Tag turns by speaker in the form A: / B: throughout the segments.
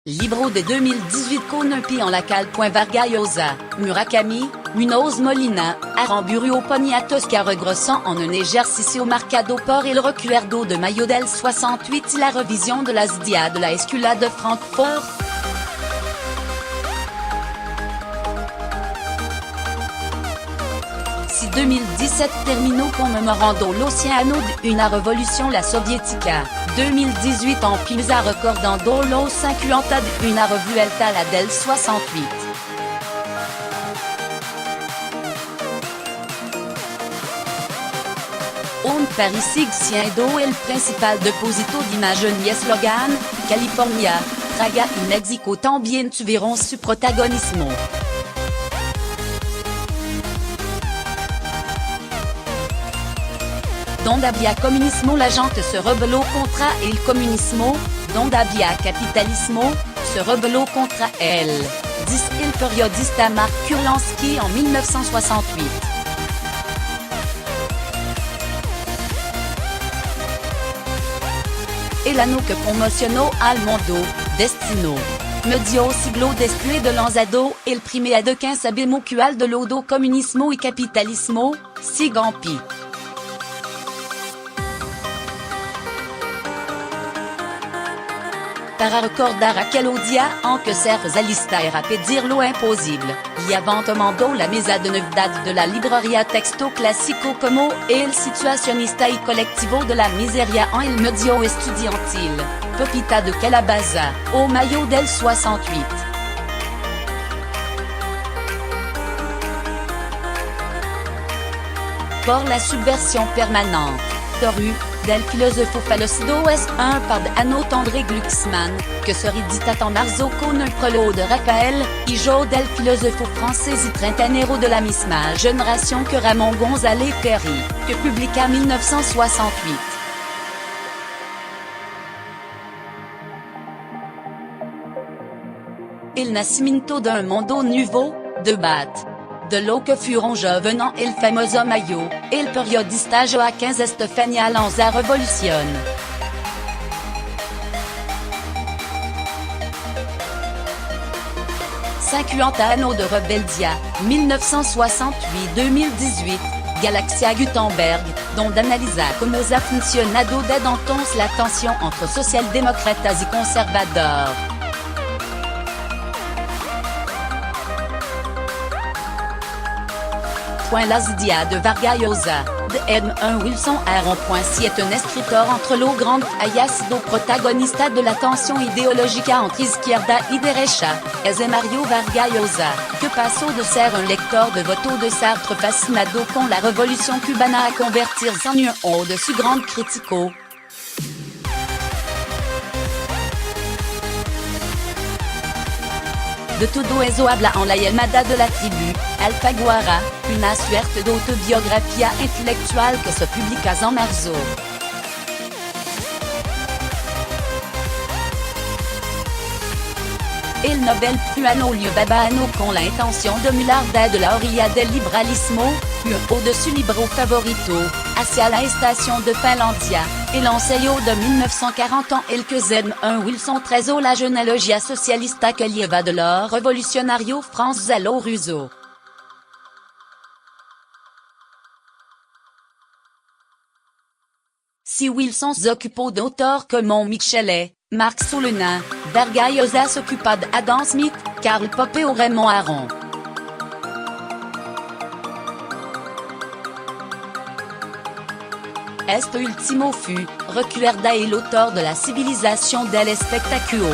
A: Libro de 2018 Conupi en lacal. Vargallosa, Murakami, Munoz Molina, Aramburu Poniatosca regrossant en un exercicio marcado por el recuerdo de mayo del 68 la revision de las dia de la Escuela de Francfort. Si 2017 terminó conmemorando l'Oceano de una revolución la soviética, 2018 en pisa recordando los 50 de una revuelta la del 68. Un Paris siendo el principal depósito d'imagen y eslogan, California, Praga y México también tuvieron su protagonismo. Donde había comunismo la gente se rebeló contra el comunismo, donde había capitalismo, se rebeló contra él, dit el periodista Mark Kurlansky en 1968. El año que promocionó al mundo, destino. Medio siglo después de lanzado el primer dequin sabemos cual de lodo comunismo y capitalismo, sigampi. Para recordar aquel día en que se realista era pedir lo imposible, y tomando la mesa de novedad de la librería texto clásico como el situacionista y colectivo de la miseria en el medio estudiantil, Pepita de Calabaza, au mayo del 68. Por la subversion permanente, Toru, del filosofo falocido es un par de Anno Tandré Glucksmann, que se ridita en marzo con un prolo de Raphaël, hijo del filosofo francés y trentanero de la misma generación que Ramón González Perry, que publica en 1968. El nacimiento d'un mundo nuevo, debate. De lo que fueron jóvenes el famoso mayo, el periodista Joaquín Estefania lanza revolución. Anno de rebeldia, 1968-2018, Galaxia Gutenberg, donde analiza cómo ha funcionado desde entonces la tensión entre socialdemócratas y conservadores. Las ideas de Vargallosa, de Edmund Wilson Aaron. Si est un escritor entre lo grand haya sido protagonista de la tensión ideológica entre izquierda y derecha, es Mario Vargallosa, que pasó de ser un lector de voto de Sartre fascinado con la revolución cubana a convertirse en uno de su grand crítico. De todo eso habla en la llamada de la tribu, Alfaguara, una suerte de autobiografía intelectual que se publica en marzo. El Nobel Pruano Liu Babano con la intención de mirar de la orilla del liberalismo, au-dessus libro favorito, hacia la estación de Finlandia, el ensayo de 1940 en el que Edmund Wilson trazó la genealogía socialista que lleva de lo revolucionario France a lo ruso. Si Wilson s'occupó d'auteurs comme Michelet, Marc Solenin, Vargallosa s'occupa d'Adam Smith, Karl Popper ou Raymond Aron. Este último fut, recuerda el autor de la civilización del espectáculo,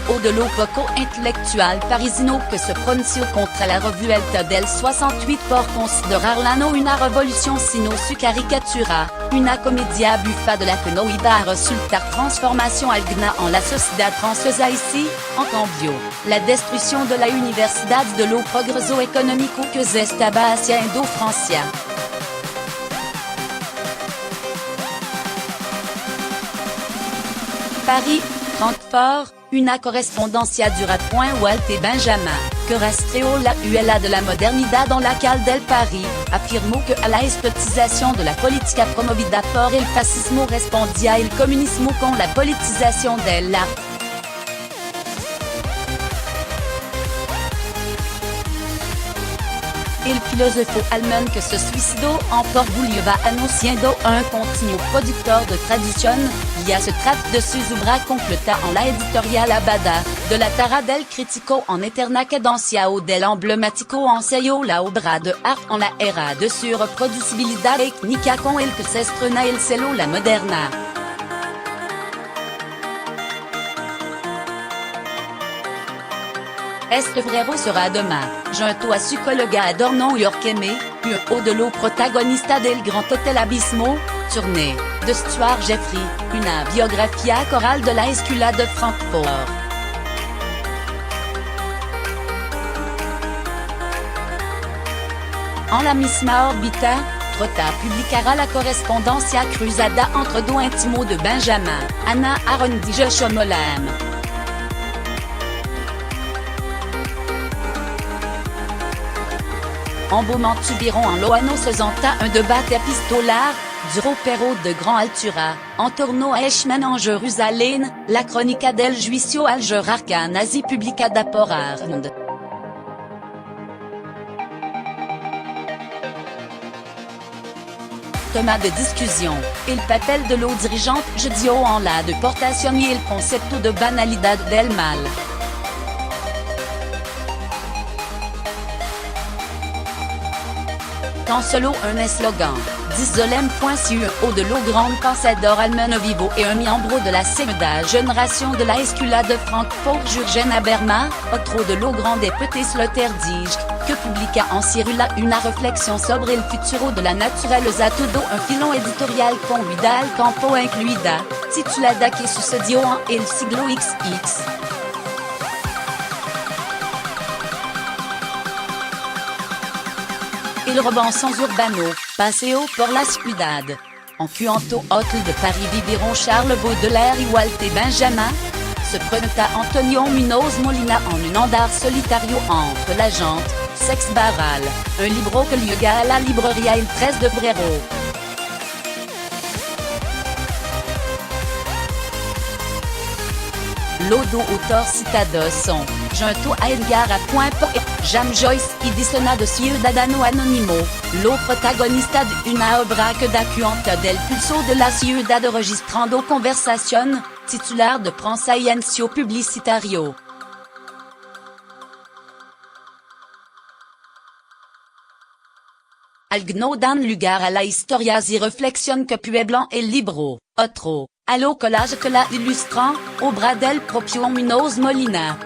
A: uno de los poco intelectual parisino que se pronunció contra la revuelta del 68 por considerarla no una revolución sino su caricatura, una comedia bufa de la que no iba a resultar transformación alguna en la sociedad francesa ici, en cambio, la destrucción de la universidad de lo progreso económico que se estaba haciendo Francia. Paris, Francfort, una correspondencia dura. Walter Benjamin, que rastreó la huella de la modernidad en la calle del Paris, afirmó que a la estetización de la política promovida por el fascismo respondía el comunismo con la politización del arte. il filosofo allemand que se suicidó en Porbuliova anunciando un continuo productor de traducción, y a se trata de su obra completa en la editorial Abada, de la Tara del Crítico en eterna cadencia o del emblemático ensayo la obra de arte en la era de su reproducibilidad técnica con el que se estrena el celo la moderna. Este febrero sera demain, junto a su colega Adorno Yorkeme, un haut de l'eau protagonista del Grand Hotel Abismo, tournée, de Stuart Jeffrey, una biografía coral de la Escuela de Francfort. En la misma órbita, Trotta publicará la correspondencia cruzada entre dos intimos de Benjamin, Anna Arondi Joshua Molam. En Beaumont Tubiron en Loano se senta un débat épistolaire, du Ropero de Grand Altura, en torno a Eichmann en Jerusalén, la crónica del juicio al jerarca nazi publicada por Armand. Tema de discussion, el papel de lo dirigente judio en la deportación y el concepto de banalidad del mal. Tan solo un eslogan, Disolem.su haut de l'eau grand pensador allemand vivo et un miembro de la segunda generación de la Escuela de Francfort Jürgen Habermas, otro de l'eau grande et petit Sloterdijk, que publica en Cirula una reflexión sobre el futuro de la naturaleza todo un filón editorial con vida al campo incluida, titulada que sucedió en el siglo XX. Il Robinson Urbano, Paseo por la Ciudad. En Cuanto Hotel de Paris viviront Charles Baudelaire y Walter Benjamin. Se presenta Antonio Munoz Molina en un andar solitario entre la gente, Sex Barral, un libro que llega a la librería el 13 de febrero. Lodo autor citado son, junto a Edgar A. Poe, James Joyce y Dissona de Ciudadano Anónimo, lo protagonista de una obra que da cuenta del pulso de la ciudad registrando conversación, titular de prensa y anuncio publicitario. Algo dan lugar a la historias y reflexión que pueblan el libro, otro, a lo collage que la ilustran, obra del propio Munoz Molina.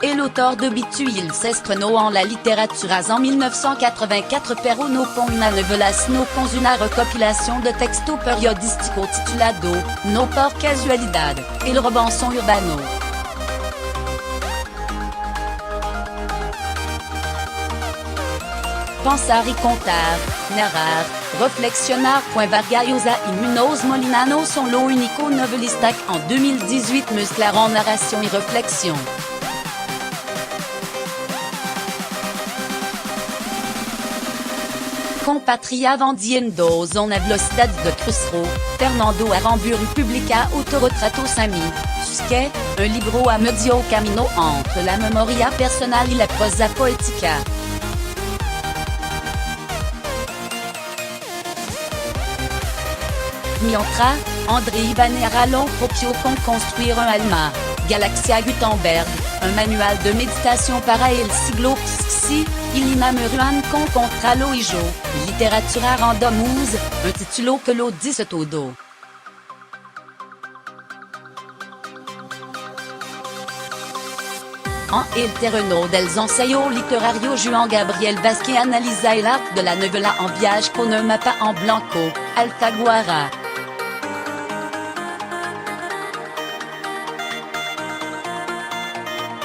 A: El autor de Bituil se estrenó en la literatura en 1984 pero no con una novela sino con una recopilación de texto periodístico titulado, No por casualidad, El Robinson Urbano. Pensar y contar, narrar, reflexionar. Vargallosa y Munoz Molina no son lo único novelista que en 2018 mezclaron narración y reflexión. Compatria vendiendo una velocidad de crucero, Fernando Aramburu publica Autorretrato Sami, Tusquet, un libro a medio camino entre la memoria personal y la prosa poética. Mientras, André Ibanera lo propio con construir un alma, Galaxia Gutenberg, un manual de méditation para el siglo XXI, il inamoruan con contra lo hijo, literatura randomus, un titulo que lo dice todo. En el terreno del ensayo literario Juan Gabriel Vázquez analiza el arte de la novela en viaje con un mapa en blanco, Alfaguara.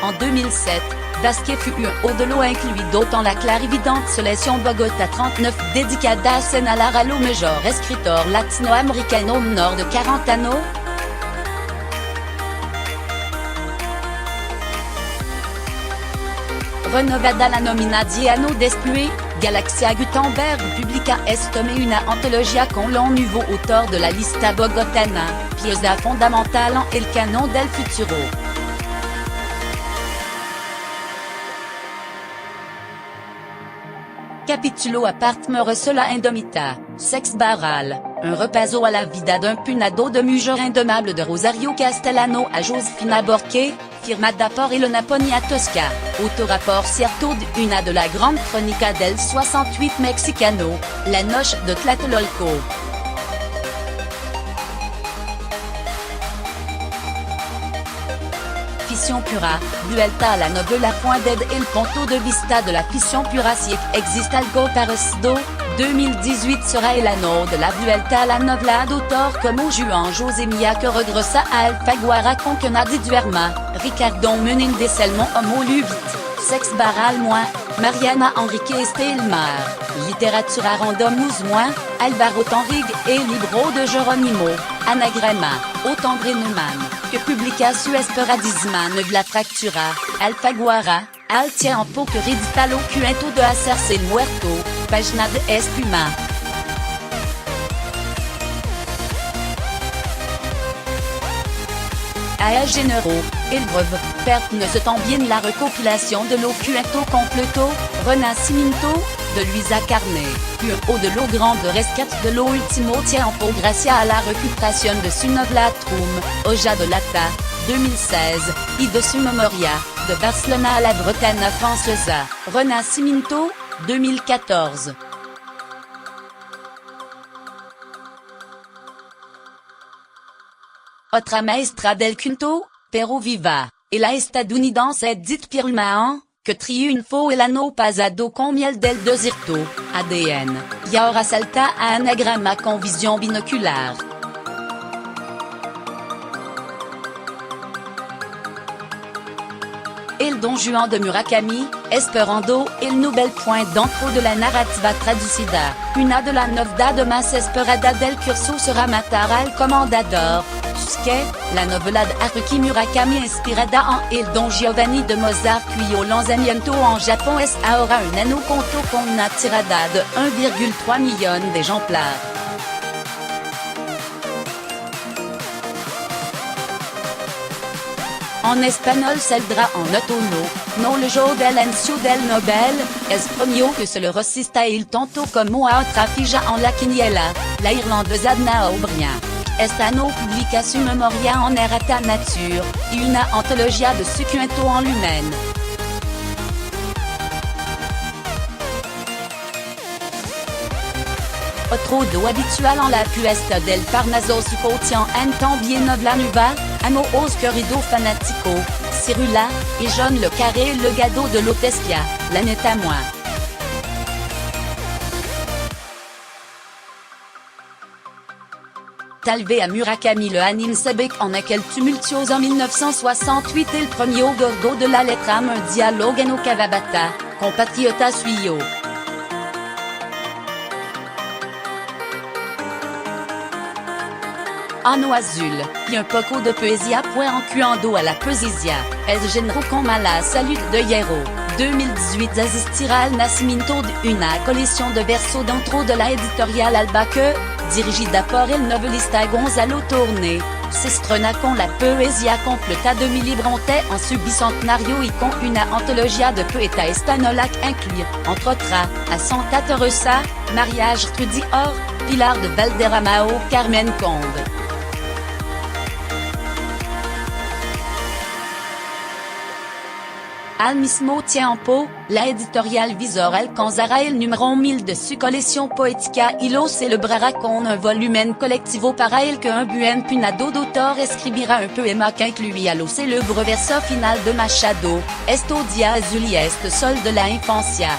A: En 2007, Vázquez fut un haut de l'eau incluido en la clarividente selección Bogotá 39 dedicada a señalar a lo mejor escritor latinoamericano menor de 40 años. Renovada la nómina 10 años después, Galaxia Gutenberg publica este mes una antología con los nuevos autores de la lista bogotana, pieza fundamental en el canon del futuro. Capitulo apart me recela indomita, sex baral, un repaso a la vida d'un punado de mugeur indomable de Rosario Castellano a Josefina Borque, firmada por el Naponia Tosca, autoraport cierto de una de la grande crónica del 68 mexicano, la noche de Tlatelolco. Fission pura, vuelta a la novela point d'ed el punto de vista de la fission pura si existe algo parecido, 2018 sera el ano de la vuelta a la novela d'autor como Juan José Milla que regresa a Alfaguara con Kenadi Duerma, Ricardo Menéndez Selmon Homo Lubit, Sex Baral Moi, Mariana Enrique Estelmar, Literatura Randomus Moi, Alvaro Tonrig et Libro de Jerónimo, Anagrama, Otombre Neumann, que Publicación Esperadisma ne la fractura, Alfaguara, al tiempo que redita lo cuento de hacerse el muerto, Página de Espuma. A généraux, el breve, perte ne se tombe bien la recopilation de lo cuento completo, Renacimiento, de Luisa Carne, un de lo grande rescate de lo último tiempo gracias a la recuperación de su novela Trum, Hoja de Lata, 2016, y de su memoria, de Barcelona a la Bretagne francesa, Renacimiento, 2014. Otra maestra del quinto, pero viva, y la estadounidense Edith Pirumahan, que triunfó el año pasado con Miel del Desierto, ADN, y ahora salta a Anagrama con visión binocular. El Don Juan de Murakami, esperando el Nobel point d'encre de la narrativa traducida, una de la novedad más esperada del curso será matar al comandador, Tusque, la novela de Haruki Murakami inspirada en El Don Giovanni de Mozart cuyo lanzamiento en Japón es ahora un ano contó con una tirada de 1,3 millón de ejemplares. En espagnol saldrá en otoño, no el jour del anuncio del Nobel, es premio que se le resista il tanto como a otra fija en la quiniela, la irlandaise Adna O'Brien. Esta no publica su memoria en errata nature, y una antología de su cuento en lumen. Otro do habitual en la puesta del Parnaso su contient en también novela nueva, Amo os querido fanático, Cirula, et John le Carré le Gado de Lotespia, la neta moi. Talvé a Murakami le anime Sebek en aquel tumultuose en 1968 el premio gordo de la letra un dialogue en Kawabata, compatriota suyo. Ano azul, y un poco de poesía fue encuando a la poesía, el género con la salud de hierro. 2018 asistirá al nacimiento de una colección de versos dentro de la editorial Alba que, dirigida por el novelista Gonzalo Tourné, se estrena con la poesía completa de mi libronte en su bicentenario y con una antología de poeta española que incluye, entre otras, a Santa Teresa, María Gertrudis Or, Pilar de Valderrama o Carmen Conde. Al mismo tiempo, la editorial Visor alcanzará el número 1000 de su colección poética y lo celebrará con un volumen colectivo para el que un buen punado d'autor escribirá un poema que incluía lo célebre verso final de Machado, Esto día azul y este sol de la infancia.